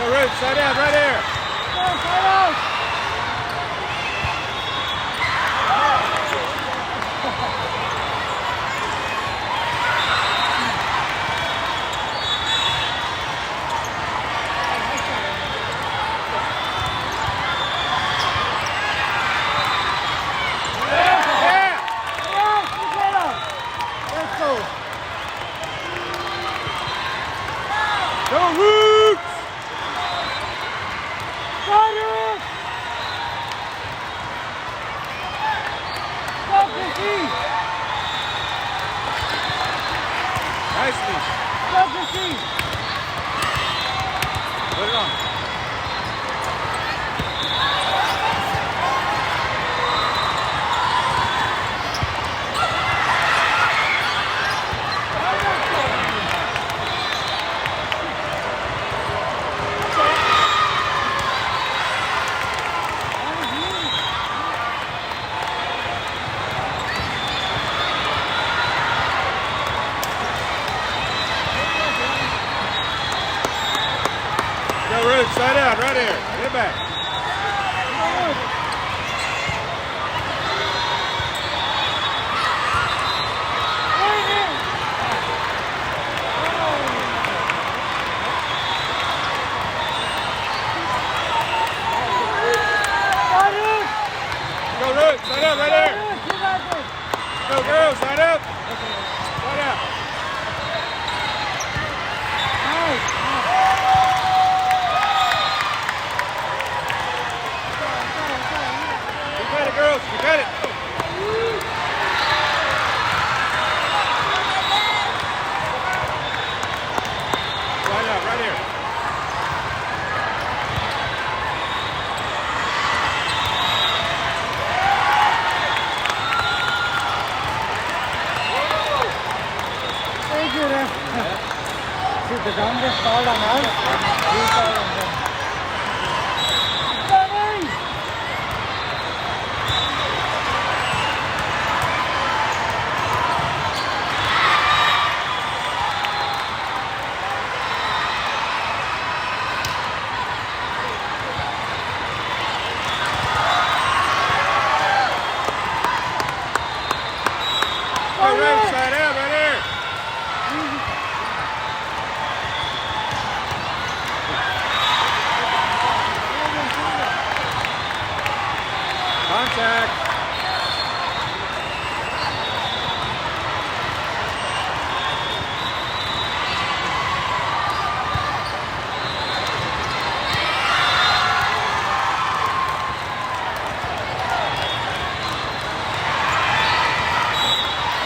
Go Roots, side out, right here. Side out. Go Roots! Nicely. Put it on. Go Roots, side out, right here. Get it back. Go Roots, side out, right here. Go girls, side up. Side out. You got it, girls. You got it. Right out, right here. See, the ground just called on us. We called on them. Go right side out, right here. Contact.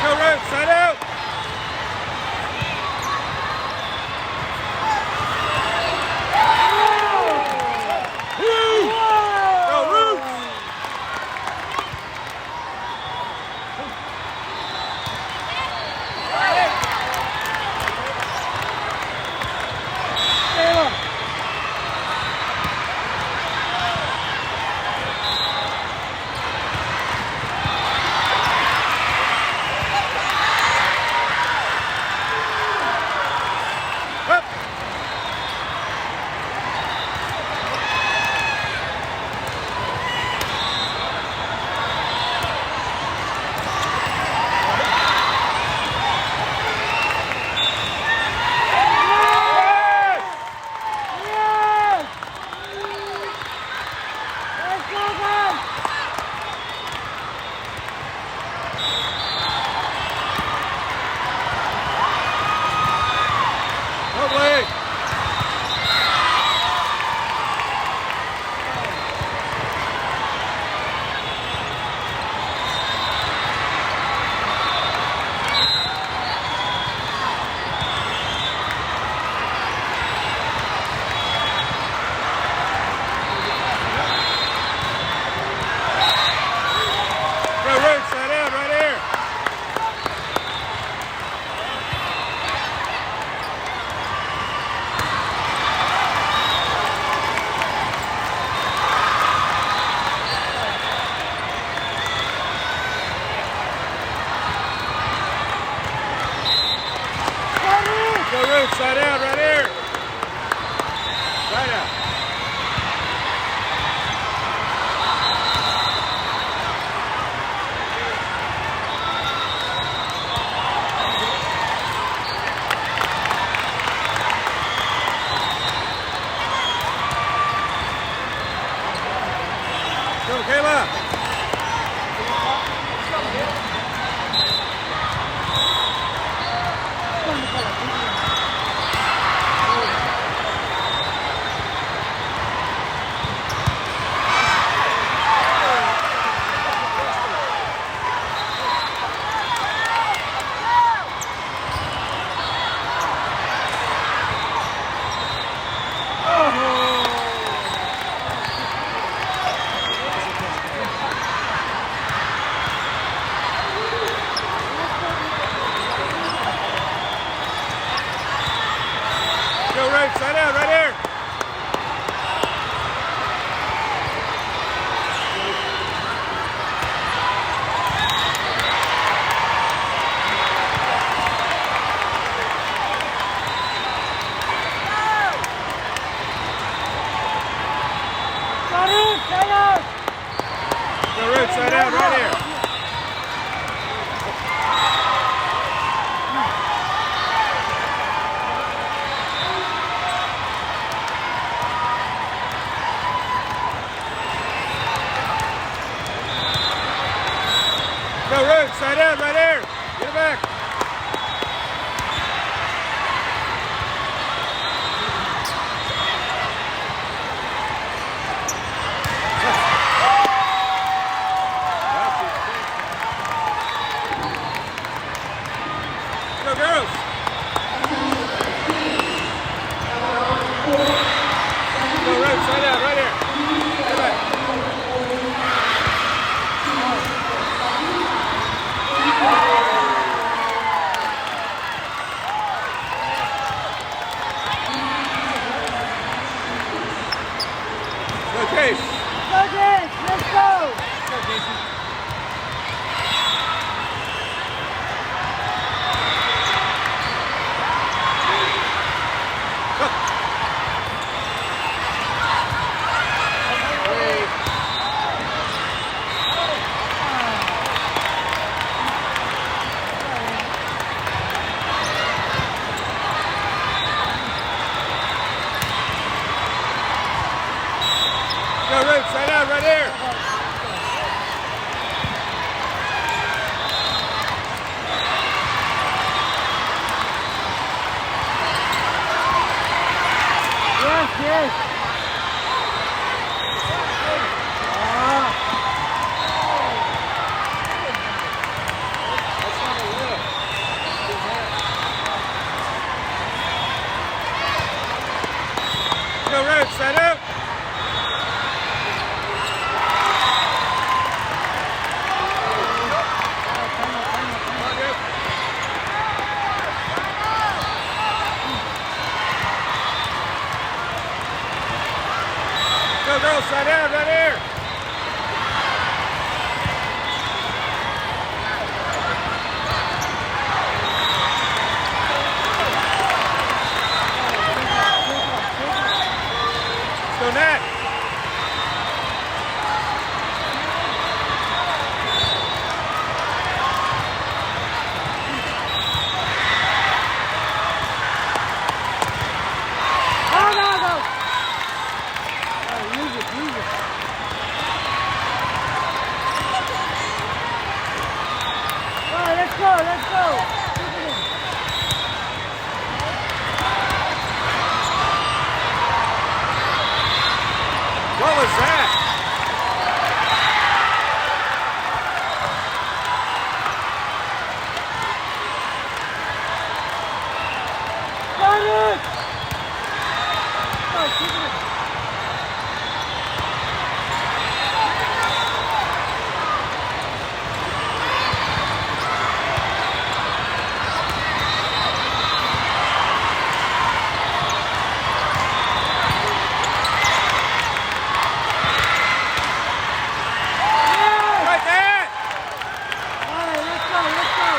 Go right side out. Go Roots. Kayla. Go right, side out, right here. Go right, side out, right here. Go right, side out, right here. Get it back. Go girls. Go right, side out, right here. Get it back. Go Chase. Go, James. Let's go. Go Jason. Go right, side out, right here. Yes, yes. Go right, side out. Go girls, side out, right here. Let's go Nat. Go, go, go. Oh, use it, use it. Oh, let's go, let's go. What was that? Got it! Oh, keep it. Right there. All right, let's go, let's go.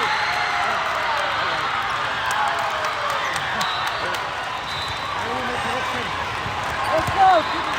Let's go. Keep it.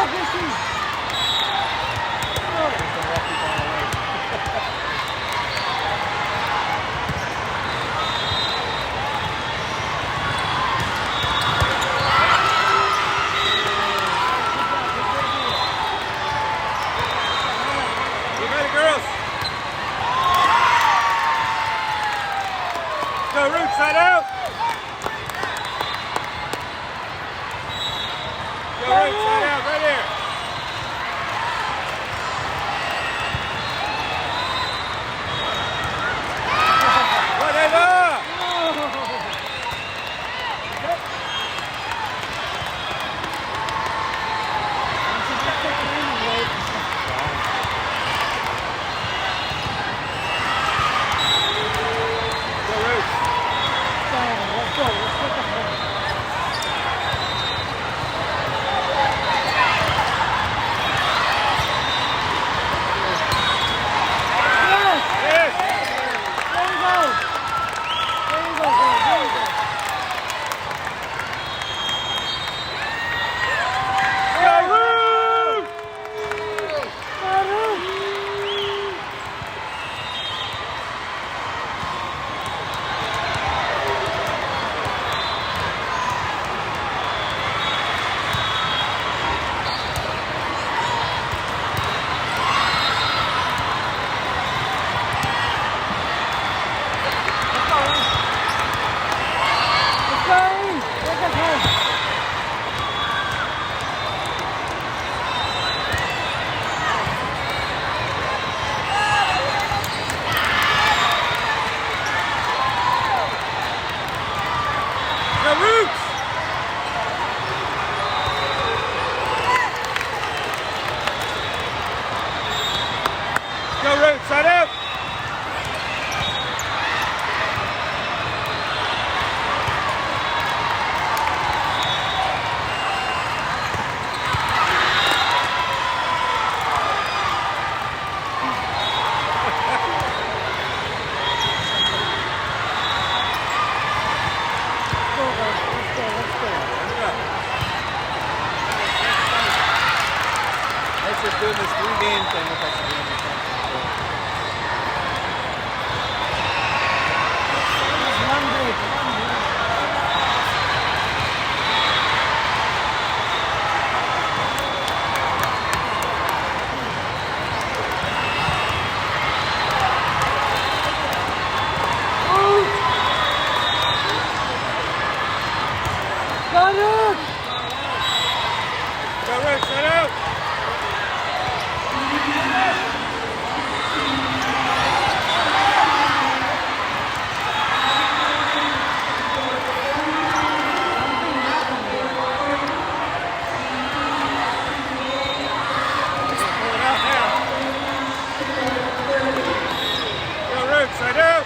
You got it, girls. Go, Root, side out. Go, Root, side out, right here. Whatever. Go, Root. Let's go. Let's get the ball. Yes! Yes. There you go. There you go, girl. There you go. Go, Root. Let's go, Ian. Take us home. Go, Root. Go, Root, side out. Let's go, guys. Let's go. Let's go. That's just doing this 3-game thing with us doing this thing. It's one break. One break. Got it! Go, Root, side out. Pull it out now. Go, Root, side out.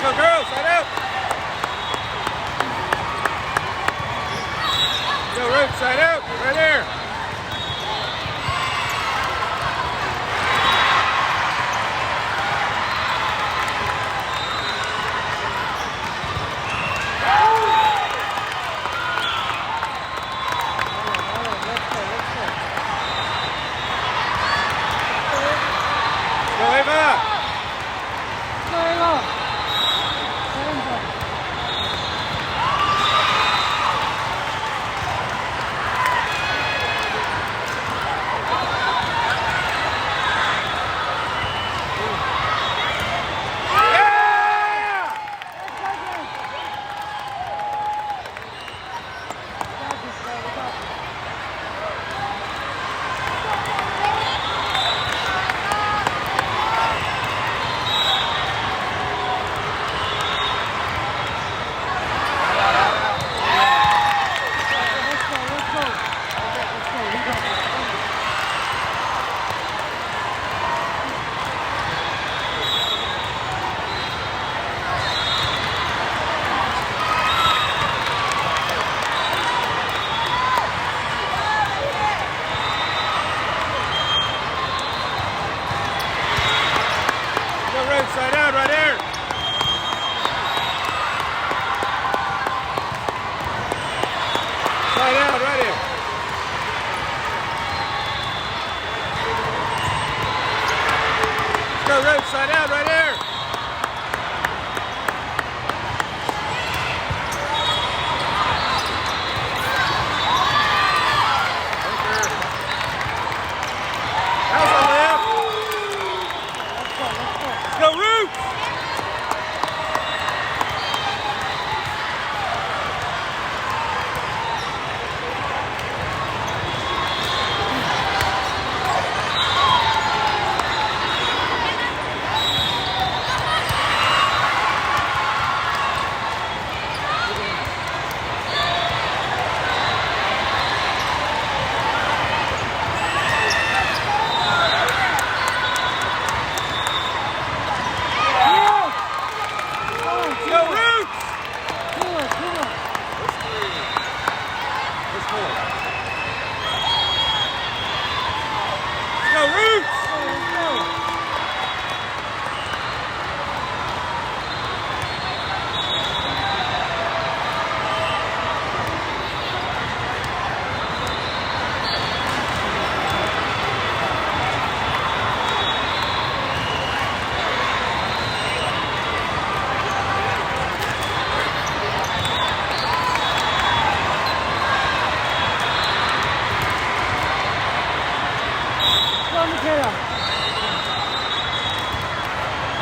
Go, girls, side out. Go, Root, side out. Right there. Go, Eva. There you go. There you go. Go, Roots, side out, right here. How's the left? Go, Roots.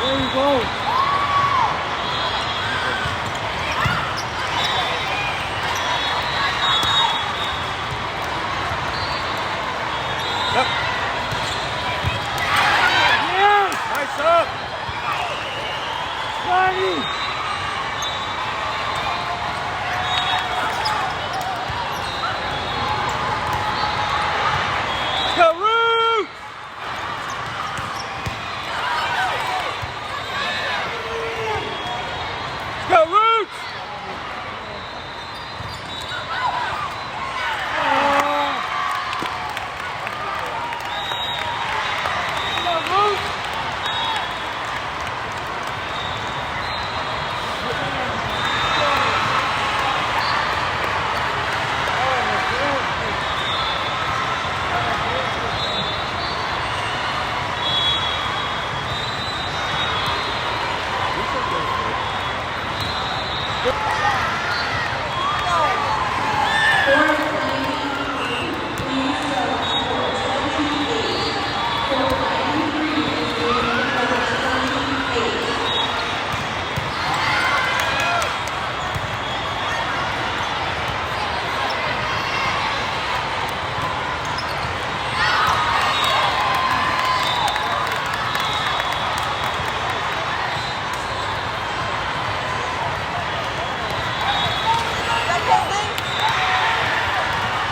There you go. Yep. Yeah. Nice up. Johnny. Go, Roots. Go, Roots.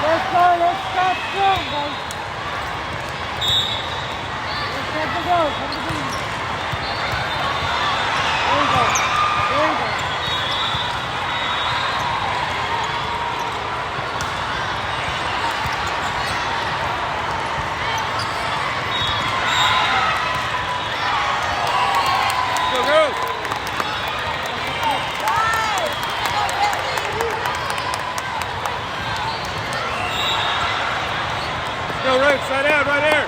Let's go, let's start strong, guys. Let's get the goal from the beginning. There you go. There you go. Go, Roots. Go, Roots, side out, right here.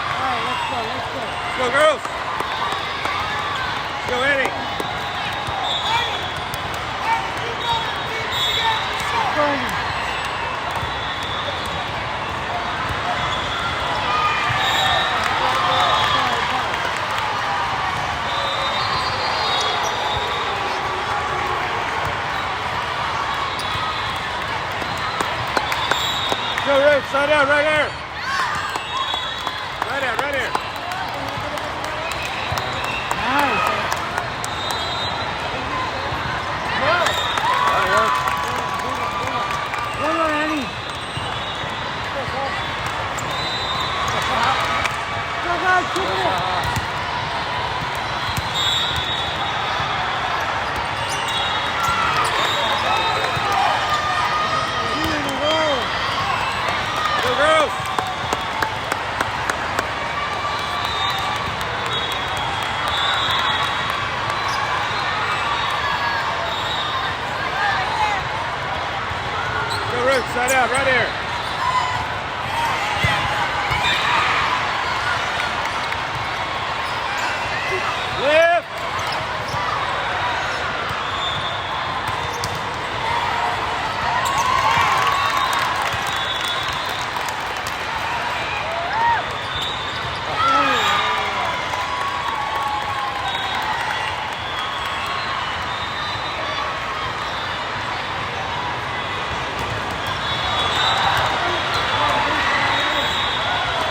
All right, let's go, let's go. Go, girls. Go, Eddie. Let's go, Andy. Go, Roots, side out, right here. Right out, right here. Nice. One more, Annie. Go, guys, keep it up. Two in a row. Go, girls.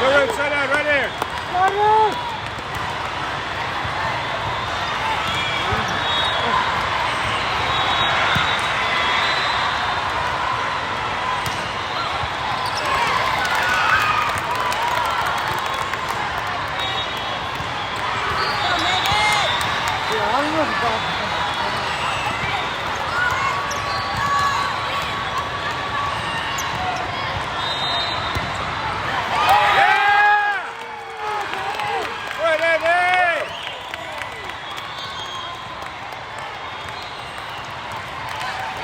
Go Roots, side out, right here. Carlos! Yeah, almost got it. Yeah! Good, Andy!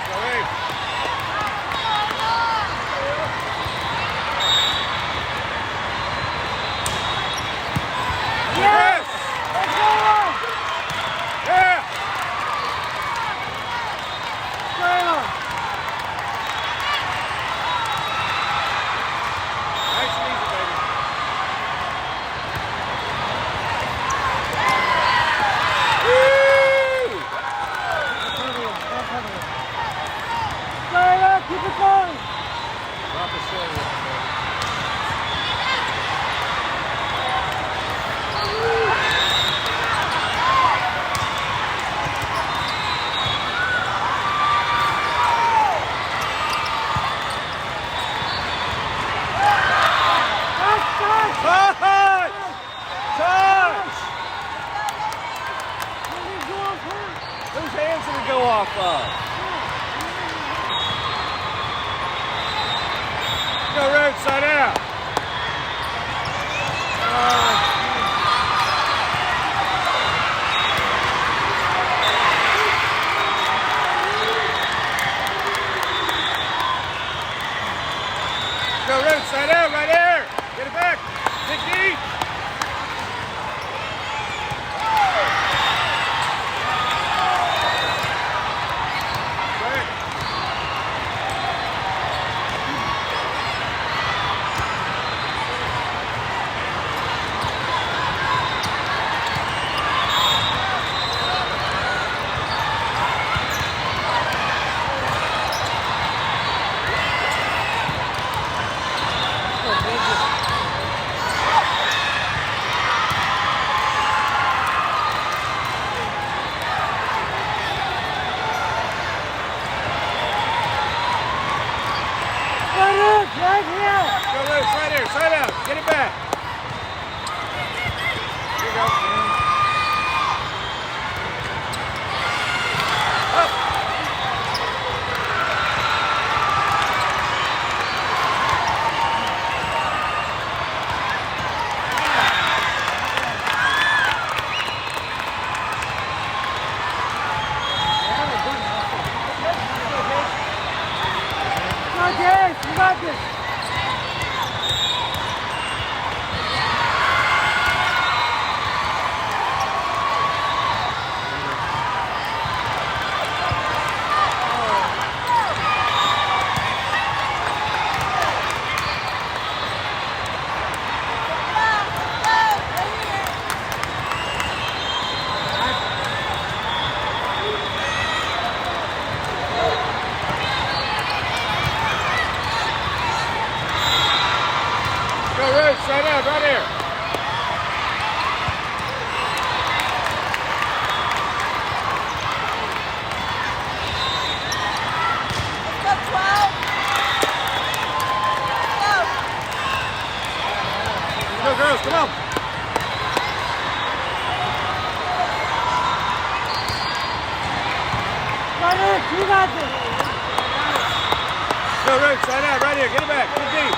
Go in. Yes! Yes! Let's go! Yeah! Carlos! Nice and easy, baby. Woo! Carlos, keep it going! Drop the shoulder. Touch! Touch! Touch! Whose hands did it go off of? Go Roots, side out. Go Roots, side out, right here. Get it back. Dig deep. Good. Carlos, right here! Go Roots, right here, side out. Get it back. Here you go. Up. Come on, James, you got this! Go Roots, side out, right here. Go girls, come on. Carlos, you got this! Go Roots, side out, right here. Get it back. Dig deep.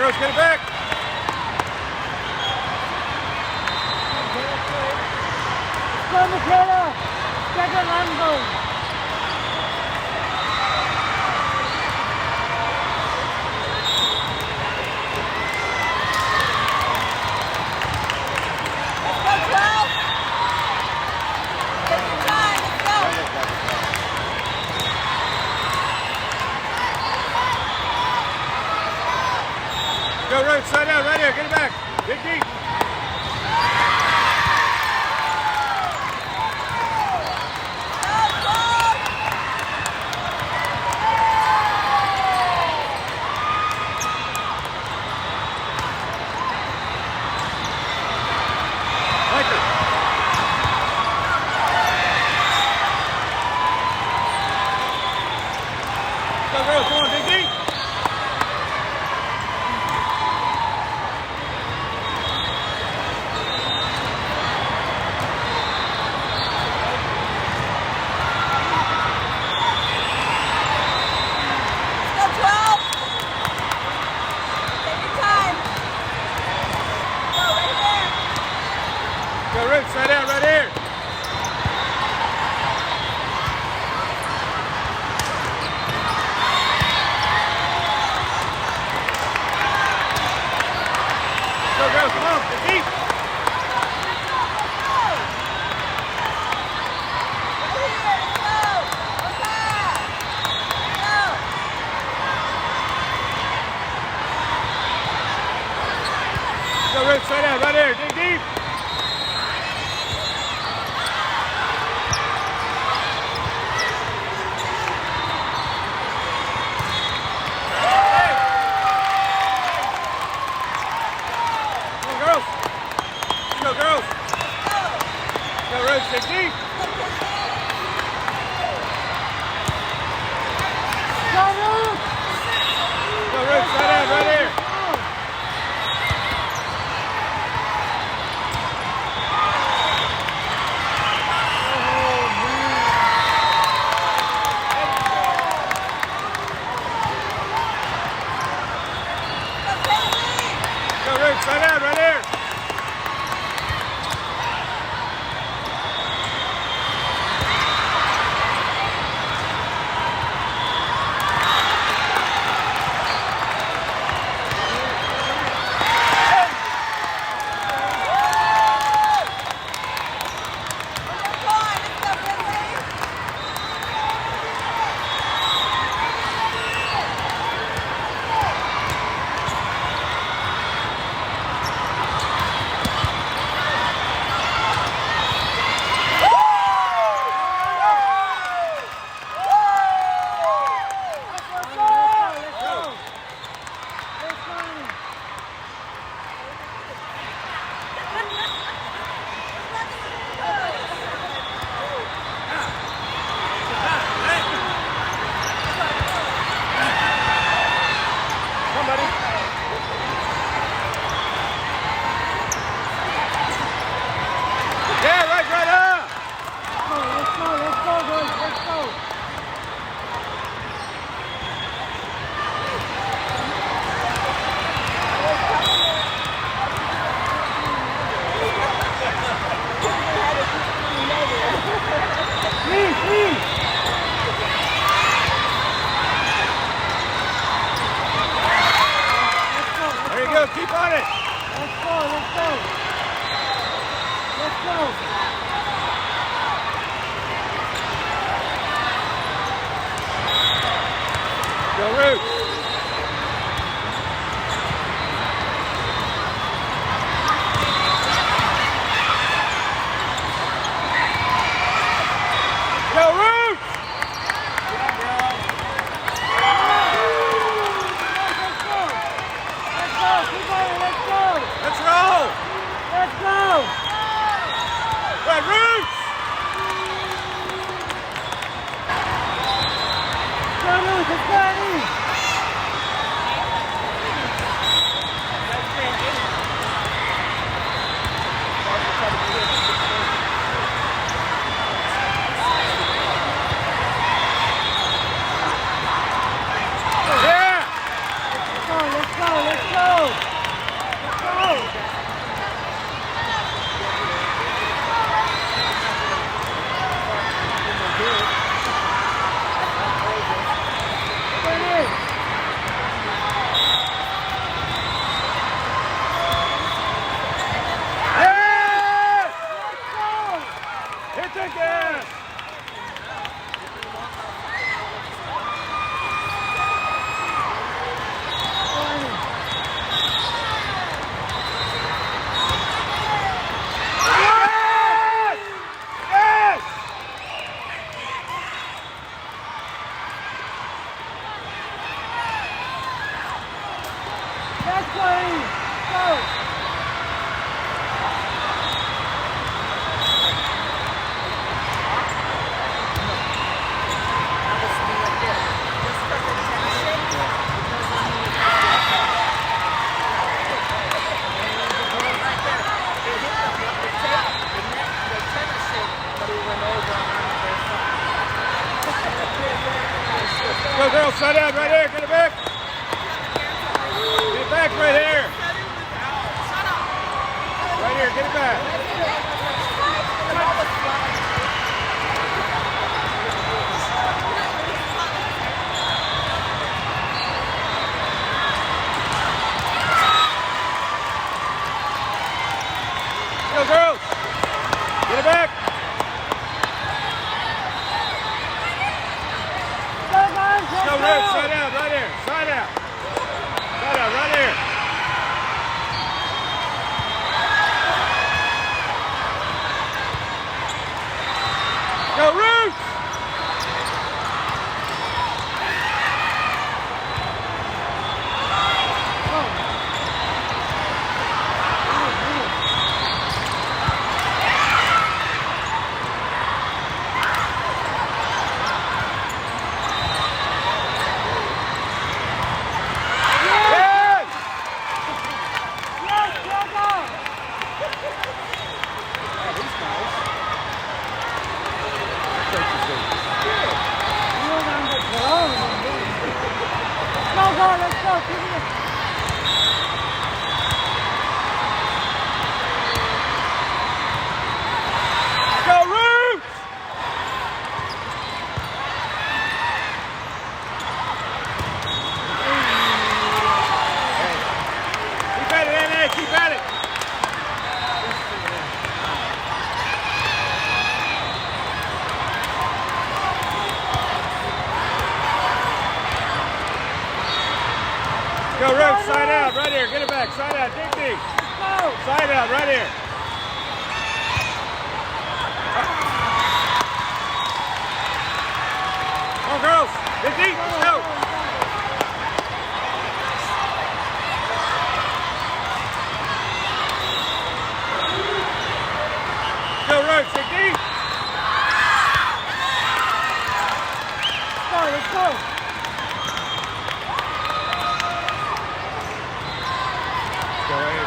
Rose, get it back. Go, Michaela! Get the Lambo! Go, Rose, side down, right here, get it back. Dig deep. Hiker. Go, Rose, come on, dig deep. Go, Roots, side out, right here. Go, girls, come on, get deep. Go, Roots, side out, right here, dig deep. Go, girls. Go, Roots, dig deep. Go, Ruth! Go, Roots, side out, right here. Go, Roots, side out, right here. Yeah, right up. Let's go, boys, let's go! Please! There you go, keep on it. Let's go! Let's go! Go, Roots. Go, Roots. Let's go! Keep going, let's go! side out, right here. Get it back. Get it back right here. Right here, get it back. Go, girls. Get it back. Go, Ruth. Side out, right here. Side out. Side out, right here. Go, Ruth. Let's go. Keep it. Go, Ruth. Keep at it, Anna. Keep at it. Go, Ruth, side out, right here. Get it back, side out, dig deep. Side out, right here. Come on, girls, dig deep, let's go. Go, Ruth, dig deep. Let's go. Go right here.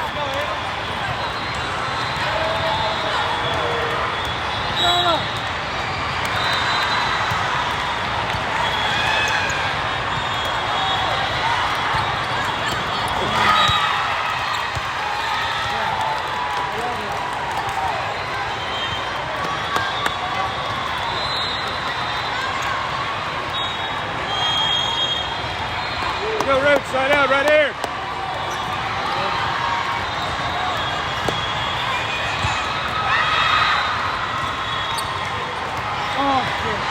Go, Ruth, side out, right here. Oh, shit.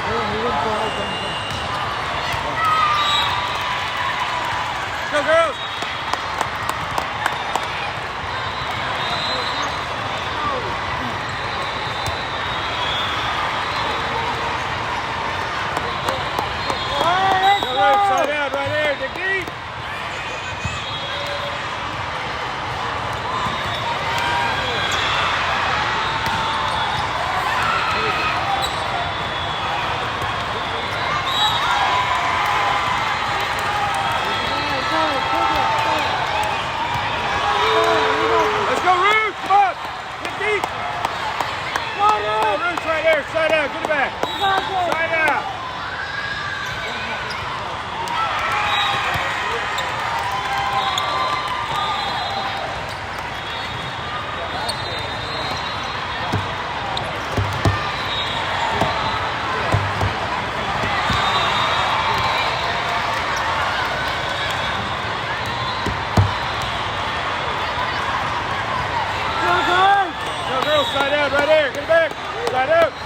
He didn't go out. Go, girls. Go, Ruth, side out, right here, dig deep. Let's go, Ruth, come on. Dig deep. Go, Ruth, right there, side out, get it back. Side out. Go, girls, side out, right here, get it back. Side out.